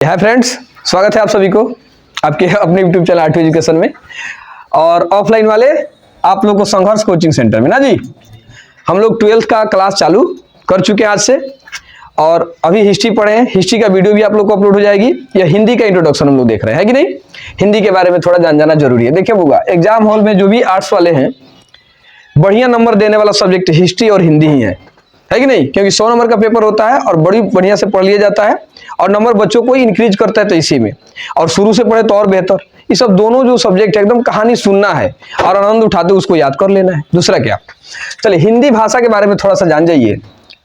Hi friends, स्वागत है आप सभी को आपके अपने यूट्यूब चैनल आर्ट एजुकेशन में और ऑफलाइन वाले आप लोगों को संघर्ष कोचिंग सेंटर में ना जी। हम लोग 12th का क्लास चालू कर चुके हैं आज से और अभी हिस्ट्री पढ़े हैं। हिस्ट्री का वीडियो भी आप लोग को अपलोड हो जाएगी। या हिंदी का इंट्रोडक्शन हम लोग देख रहे हैं, है कि नहीं। हिंदी के बारे में थोड़ा जान जाना जरूरी है। देखिए बुआ, एग्जाम हॉल में जो भी आर्ट्स वाले हैं बढ़िया नंबर देने वाला सब्जेक्ट हिस्ट्री और हिंदी ही है कि नहीं। क्योंकि 100 नंबर का पेपर होता है और बड़ी बढ़िया से पढ़ लिया जाता है और नंबर बच्चों को इंक्रीज करता है तो इसी में, और शुरू से पढ़े तो और बेहतर। ये सब दोनों जो सब्जेक्ट है एकदम कहानी सुनना है और आनंद उठाते उसको याद कर लेना है, दूसरा क्या। चलिए हिंदी भाषा के बारे में थोड़ा सा जान जाइए।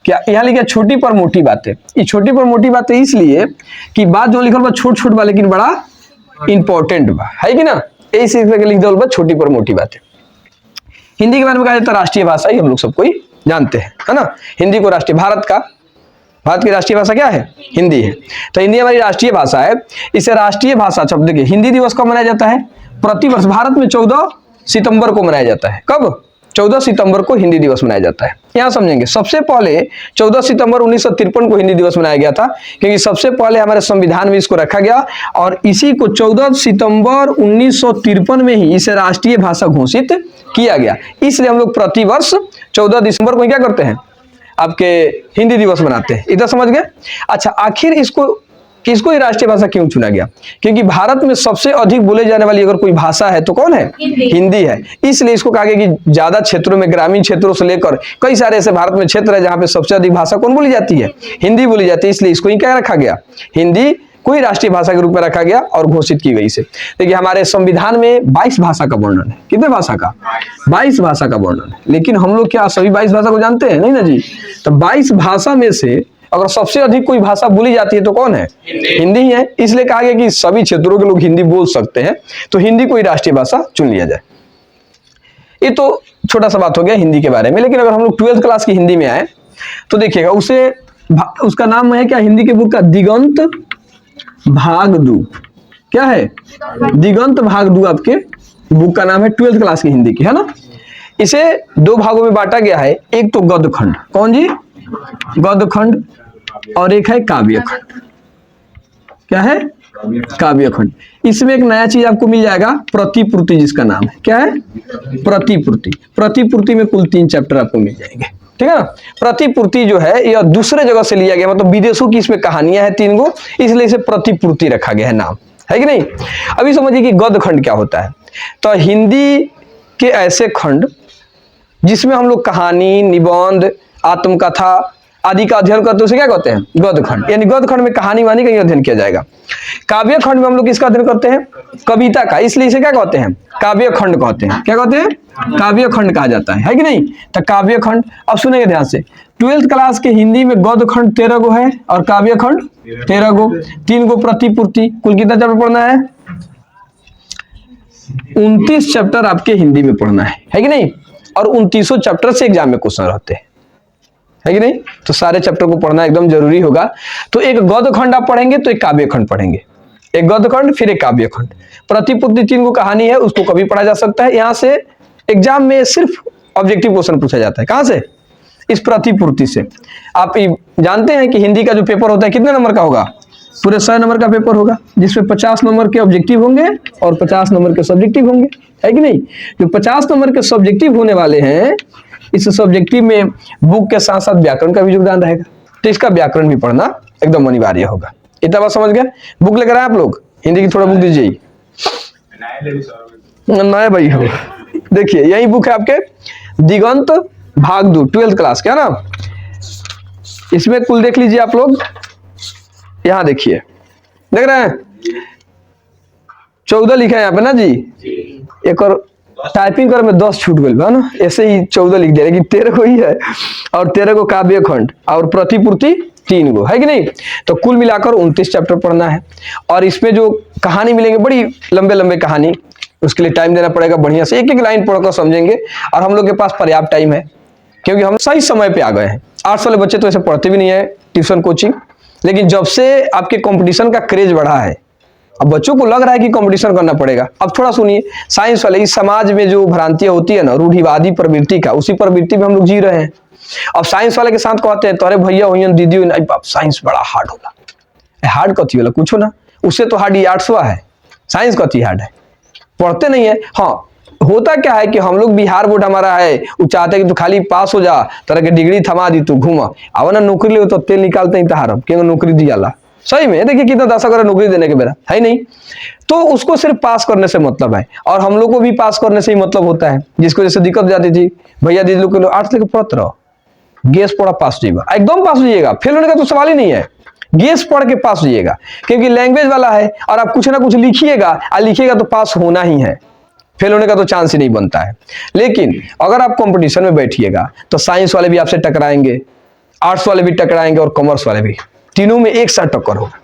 क्या यहाँ लिखा छोटी पर मोटी बातें। ये छोटी पर मोटी बातें इसलिए कि बात जो लिखल बा छोट छोट बा लेकिन बड़ा इंपॉर्टेंट बा, है कि ना। इस लिख दो छोटी पर मोटी बातें। हिंदी के बारे में कहा जाता है राष्ट्रीय भाषा, ही हम लोग सबको ही जानते हैं, है ना। हिंदी को राष्ट्रीय भारत की राष्ट्रीय भाषा क्या है? हिंदी है। तो हिंदी हमारी राष्ट्रीय भाषा है। इसे राष्ट्रीय भाषा शब्द देखिए, हिंदी दिवस कब मनाया जाता है? प्रतिवर्ष भारत में 14 सितंबर को मनाया जाता है। कब? 14 सितंबर को हिंदी दिवस मनाया जाता है। यहाँ समझेंगे, सबसे पहले 14 सितंबर 1953 को हिंदी दिवस मनाया गया था, क्योंकि सबसे पहले हमारे संविधान में इसको रखा गया और इसी को 14 सितंबर 1953 में ही इसे राष्ट्रीय भाषा घोषित किया गया। इसलिए हम लोग प्रतिवर्ष 14 दिसंबर को क्या करते हैं? आपके हिंदी दिवस मनाते हैं। इधर समझ गए? अच्छा, आखिर इसको ही राष्ट्रीय भाषा क्यों चुना गया? क्योंकि भारत में सबसे अधिक बोले जाने वाली अगर कोई भाषा है तो कौन है? हिंदी है। इसलिए इसको कहा गया कि ज्यादा क्षेत्रों में, ग्रामीण क्षेत्रों से लेकर कई सारे ऐसे भारत में क्षेत्र है जहां पे सबसे अधिक भाषा कौन बोली जाती है? हिंदी बोली जाती है। इसलिए इसको ही क्या रखा गया? हिंदी कोई राष्ट्रीय भाषा के रूप में रखा गया और घोषित की गई से। देखिए हमारे संविधान में 22 भाषा का वर्णन है। कितने भाषा का? 22 भाषा का वर्णन है। लेकिन हम लोग क्या सभी 22 भाषा को जानते हैं? नहीं ना जी। तो 22 भाषा में से अगर सबसे अधिक कोई भाषा बोली जाती है तो कौन है? हिंदी ही है। इसलिए कहा गया कि सभी क्षेत्रों के लोग हिंदी बोल सकते हैं, तो हिंदी को ही राष्ट्रीय भाषा चुन लिया जाए। ये तो छोटा सा बात हो गया हिंदी के बारे में। लेकिन अगर हम लोग 12th क्लास की हिंदी में आए तो देखिएगा उसका नाम है क्या? हिंदी के बुक का दिगंत भागदू। क्या है? दिगंत भागदू आपके बुक का नाम है 12th क्लास की हिंदी की, है ना। इसे 2 भागों में बांटा गया है। एक तो गद्य खंड, कौन जी? गद्य खंड, और एक है काव्य खंड। क्या है? काव्य खंड। इसमें एक नया चीज आपको मिल जाएगा, प्रतिपूर्ति, जिसका नाम है क्या है? प्रतिपूर्ति। प्रतिपूर्ति में कुल 3 चैप्टर आपको मिल जाएंगे, ठीक है ना। प्रतिपूर्ति जो है यह दूसरे जगह से लिया गया, मतलब विदेशों की इसमें कहानियां हैं 3 गो, इसलिए इसे प्रतिपूर्ति रखा गया है नाम, है कि नहीं। अभी समझिए कि गद्य खंड क्या होता है। तो हिंदी के ऐसे खंड जिसमें हम लोग कहानी, निबंध, आत्मकथा आदि का अध्ययन करते हैं उसे क्या कहते हैं? गद्य खंड। यानी गद्य खंड में कहानी वानी का अध्ययन किया जाएगा। काव्य खंड में हम लोग किसका अध्ययन करते हैं? कविता का। इसलिए इसे क्या कहते हैं? काव्य खंड कहते हैं। क्या कहते हैं? काव्य खंड कहा जाता है कि नहीं। तो काव्य खंड, अब सुनेंगे ध्यान से, 12th क्लास के हिंदी में गद्य खंड 13 गो है और काव्य खंड 13 गो, 3 गो प्रतिपूर्ति। कुल कितना चैप्टर पढ़ना है? 29 चैप्टर आपके हिंदी में पढ़ना है कि नहीं। और 29 चैप्टर से एग्जाम में क्वेश्चन रहते हैं, है कि नहीं। तो सारे चैप्टर को पढ़ना एकदम जरूरी होगा। तो एक गद्य खंड आप पढ़ेंगे तो एक काव्य खंड पढ़ेंगे। एक गद्य खंड फिर एक काव्य खंड। प्रतिपूर्ति 3 गो कहानी है, उसको कभी पढ़ा जा सकता है। यहाँ से एग्जाम में सिर्फ ऑब्जेक्टिव क्वेश्चन पूछा जाता है। कहां से? इस प्रतिपूर्ति से। आप जानते हैं कि हिंदी का जो पेपर होता है कितने नंबर का होगा? पूरे 100 नंबर का पेपर होगा, जिसमें 50 नंबर के ऑब्जेक्टिव होंगे और 50 नंबर के सब्जेक्टिव होंगे, है कि नहीं। जो 50 नंबर के सब्जेक्टिव होने वाले हैं, इस सब्जेक्टिव में बुक के साथ साथ व्याकरण का भी योगदान रहेगा। तो इसका व्याकरण भी पढ़ना एकदम अनिवार्य होगा। इतना बात समझ गए? बुक लेकर आए आप लोग? हिंदी की थोड़ा बुक दीजिए। नया भाई हो, देखिए यही बुक है आपके दिगंत भागदू 12th क्लास का ना। इसमें कुल देख लीजिए आप लोग, यहां देखिए, देख रहे हैं 14 लिखा है यहाँ पे ना जी। एक और टाइपिंग कर में 10 छूट गई ना, ऐसे ही 14 लिख दिया, लेकिन 13 को ही है। और 13 को काव्य खंड और प्रतिपूर्ति 3 गो, है कि नहीं। तो कुल मिलाकर 29 चैप्टर पढ़ना है। और इसमें जो कहानी मिलेंगे बड़ी लंबे लंबे कहानी, उसके लिए टाइम देना पड़ेगा बढ़िया से, एक एक लाइन पढ़कर समझेंगे। और हम लोग के पास पर्याप्त टाइम है क्योंकि हम सही समय पे आ गए हैं। आर्ट्स वाले बच्चे तो ऐसे पढ़ते भी नहीं है ट्यूशन कोचिंग, लेकिन जब से आपके कंपटीशन का क्रेज बढ़ा है, अब बच्चों को लग रहा है कि कंपटीशन करना पड़ेगा। अब थोड़ा सुनिए, साइंस वाले, इस समाज में जो भ्रांतियां होती है ना रूढ़िवादी प्रवृत्ति का, उसी प्रवृत्ति में हम लोग जी रहे हैं। अब साइंस वाले के साथ कहते हैं तो अरे भैया हो दीदी, साइंस बड़ा हार्ड होगा, हार्ड कथी वाला कुछ ना, उससे तो हार्ड ये आर्ट्सवा है, साइंस कथी हार्ड है, पढ़ते नहीं है। हाँ, होता क्या है कि हम लोग बिहार बोर्ड हमारा है, वो चाहते कि तू खाली पास हो जा, तरह के डिग्री थमा दी, तू घूमा आवा ना नौकरी ले तो तेल निकालते ही तहारम क्यों नौकरी दियाला। सही में देखिए कितना दशा करे नौकरी देने के बेरा है नहीं, तो उसको सिर्फ पास करने से मतलब है, और हम लोग को भी पास करने से ही मतलब होता है। जिसको जैसे दिक्कत हो जाती थी, भैया दीदी लोग आर्ट्स लेकर पढ़ते रहो, गेस पढ़ा पास हो जाएगा, एकदम पास हो जाइएगा, फेल होने का तो सवाल ही नहीं है, गेस पढ़ के पास हो जाइएगा, क्योंकि लैंग्वेज वाला है और आप कुछ ना कुछ लिखिएगा, और लिखिएगा तो पास होना ही है, फेल होने का तो चांस ही नहीं बनता है। लेकिन अगर आप कंपटीशन में बैठिएगा तो साइंस वाले भी आपसे टकराएंगे, आर्ट्स वाले भी टकराएंगे और कॉमर्स वाले भी, तीनों में एक साथ टक्कर होगा।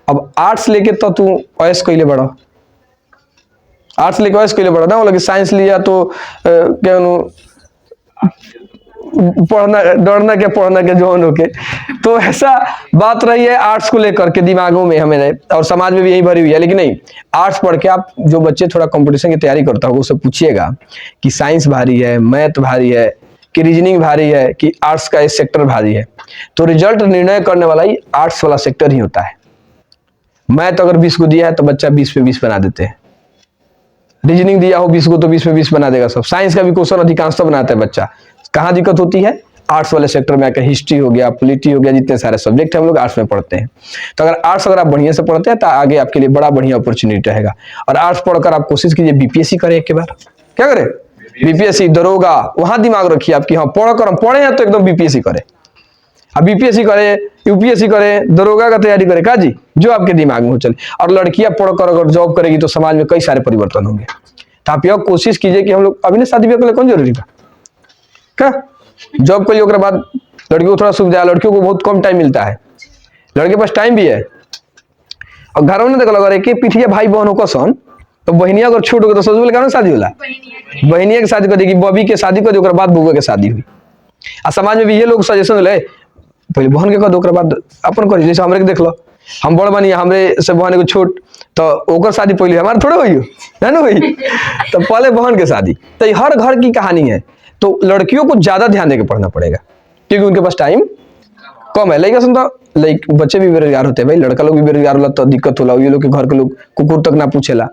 अब आर्ट्स लेके तो तू ऑयस कैले बड़ा, आर्ट्स लेके ऑयस कैले बड़ा ना, वो लगे साइंस लिया तो क्या पढ़ना डरना क्या पढ़ना क्या जवान होके, तो ऐसा बात रही है आर्ट्स को लेकर के दिमागों में हमें और समाज में भी यही भरी हुई है। लेकिन नहीं, आर्ट्स पढ़ के आप जो बच्चे थोड़ा कंपटीशन की तैयारी करता हो उससे पूछिएगा कि साइंस भारी है, मैथ भारी है, कि रीजनिंग भारी है, कि आर्ट्स का सेक्टर भारी है, तो रिजल्ट निर्णय करने वाला ही आर्ट्स वाला सेक्टर ही होता है। मैथ अगर 20 को दिया है तो बच्चा 20 पे 20 बना देते हैं, रीजनिंग दिया हो 20 को तो 20 पे 20 बना देगा सब, साइंस का भी क्वेश्चन अधिकांशतः बनाता है बच्चा। कहाँ दिक्कत होती है? आर्ट्स वाले सेक्टर में आकर, हिस्ट्री हो गया, पॉलिटी हो गया, जितने सारे सब्जेक्ट हम लोग आर्ट्स में पढ़ते हैं। तो अगर आर्ट्स अगर आप बढ़िया से पढ़ते हैं तो आगे आपके लिए बड़ा बढ़िया अपॉर्चुनिटी रहेगा। और आर्ट्स पढ़कर आप कोशिश कीजिए बीपीएससी करें एक बार, क्या करें, बीपीएससी, दरोगा, वहां दिमाग रखिए आपकी, हाँ पढ़कर हम पढ़े हैं तो एकदम बीपीएससी करें, अब बीपीएससी करे, यूपीएससी करे, दरोगा का तैयारी करे, का जी जो आपके दिमाग में हो चले। और लड़कियां पढ़कर अगर जॉब करेगी तो समाज में कई सारे परिवर्तन होंगे। तो आप यह कोशिश कीजिए कि हम लोग अभी ना शादी ब्याह के लिए कौन जरूरी था, क्या जॉब कर लियो, बाद लड़कियों को थोड़ा सुविधा है, लड़कियों को बहुत कम टाइम मिलता है, लड़के के पास टाइम भी है। और घर में देखा अगर एक पीठिया भाई बहन हो सन, तो बहनिया अगर छूट हो गई तो ससुर का शादी होला, बहनिया की शादी कर देगी, बॉबी के शादी कर दी, बाद बुआ के शादी हुई। आ समाज में भी ये लोग सजेशन ले पहले बहन के कह बाद अपन करी, जैसे हमरे के देख लो, हम बड़ बनी, हमरे से बहन को छोट, तो ओकर शादी पहले हमारे थोड़े हुई है ना हुई, तो पहले बहन के शादी। तो ये हर घर की कहानी है। तो लड़कियों को ज्यादा ध्यान देकर पढ़ना पड़ेगा क्योंकि उनके पास टाइम कम है। लड़का सुनता लाइक बच्चे भी बेरोजगार होते हैं भाई, लड़का लोग भी बेरोजगार होला तो दिक्कत होला, ये लोग के घर के लोग कुकुर तक ना पूछेला,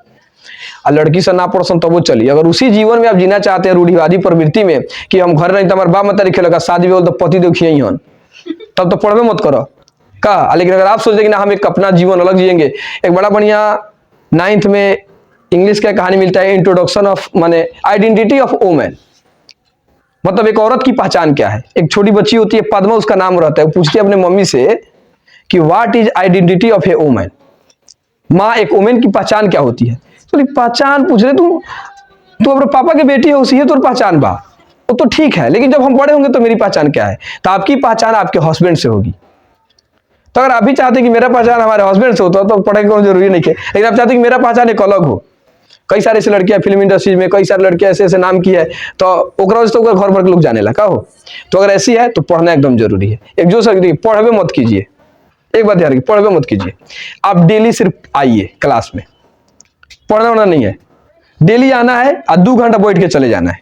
और लड़की से ना पढ़सन तब वो चली। अगर उसी जीवन में आप जीना चाहते हैं रूढ़िवादी प्रवृत्ति में कि हम घर नहीं तो हमारे बाप मत खेलेगा, शादी भी हो तो पति देखिए ही, तब तो पढ़वे मत करो का। लेकिन अगर आप सोचते कि ना हम एक अपना जीवन अलग जिएंगे, एक बड़ा बढ़िया 9th में इंग्लिश का कहानी मिलता है, इंट्रोडक्शन ऑफ माने आइडेंटिटी ऑफ वुमेन, मतलब एक औरत की पहचान क्या है। एक छोटी बच्ची होती है पद्मा, उसका नाम रहता है, वो पूछती है अपने मम्मी से कि what is identity of A women, माँ एक वुमेन की पहचान क्या होती है। तो पहचान पूछ रहे तू अपने पापा की बेटी है, उसी है तो पहचान बा, वो तो ठीक है, लेकिन जब हम बड़े होंगे तो मेरी पहचान क्या है। तो आपकी पहचान आपके हस्बैंड से होगी। तो अगर आप भी चाहते हैं कि मेरा पहचान हमारे हस्बैंड से होता तो पढ़ाई कोई जरूरी नहीं है, लेकिन आप चाहते हैं कि मेरा पहचान एक अलग हो। कई सारे ऐसी लड़कियां फिल्म इंडस्ट्री में, कई सारे लड़कियां ऐसे ऐसे नाम की है, तो ओकरा तो घर भर के लोग जाने लगा हो। तो अगर ऐसी है तो पढ़ना एकदम जरूरी है। एक जो सर पढ़वे मत कीजिए, एक बात ध्यान रखिए, पढ़वे मत कीजिए। आप डेली सिर्फ आइए क्लास में, पढ़ना होना नहीं है, डेली आना है और 2 घंटा बैठ के चले जाना है।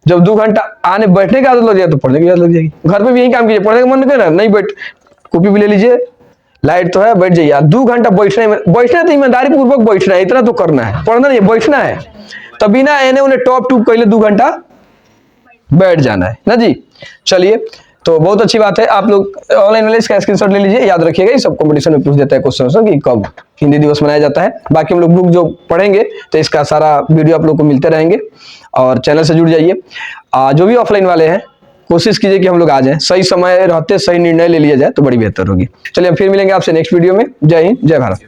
जब 2 घंटा आने बैठने की आदत लग जाए तो पढ़ने की आदत लग जाएगी। घर पे भी यही काम कीजिए, पढ़ने का मन करे ना, नहीं बैठ, कॉपी भी ले लीजिए, लाइट तो है, बैठ जाइए। 2 घंटा बैठना तो ईमानदारी पूर्वक बैठना है, इतना तो करना है, पढ़ना नहीं, बैठना है। तो बिना एने उन्हें टॉप टूप कर ले 2 घंटा बैठ जाना है ना जी। चलिए, तो बहुत अच्छी बात है। आप लोग ऑनलाइन वाले इसका स्क्रीनशॉट ले लीजिए, याद रखिएगा, ये सब कंपटीशन में पूछ देता है क्वेश्चन कि कब हिंदी दिवस मनाया जाता है। बाकी हम लोग बुक जो पढ़ेंगे तो इसका सारा वीडियो आप लोग को मिलते रहेंगे, और चैनल से जुड़ जाइए। जो भी ऑफलाइन वाले हैं कोशिश कीजिए कि हम लोग आ जाएं, सही समय रहते सही निर्णय ले लिया जाए तो बड़ी बेहतर होगी। चलिए हम फिर मिलेंगे आपसे नेक्स्ट वीडियो में। जय हिंद, जय भारत।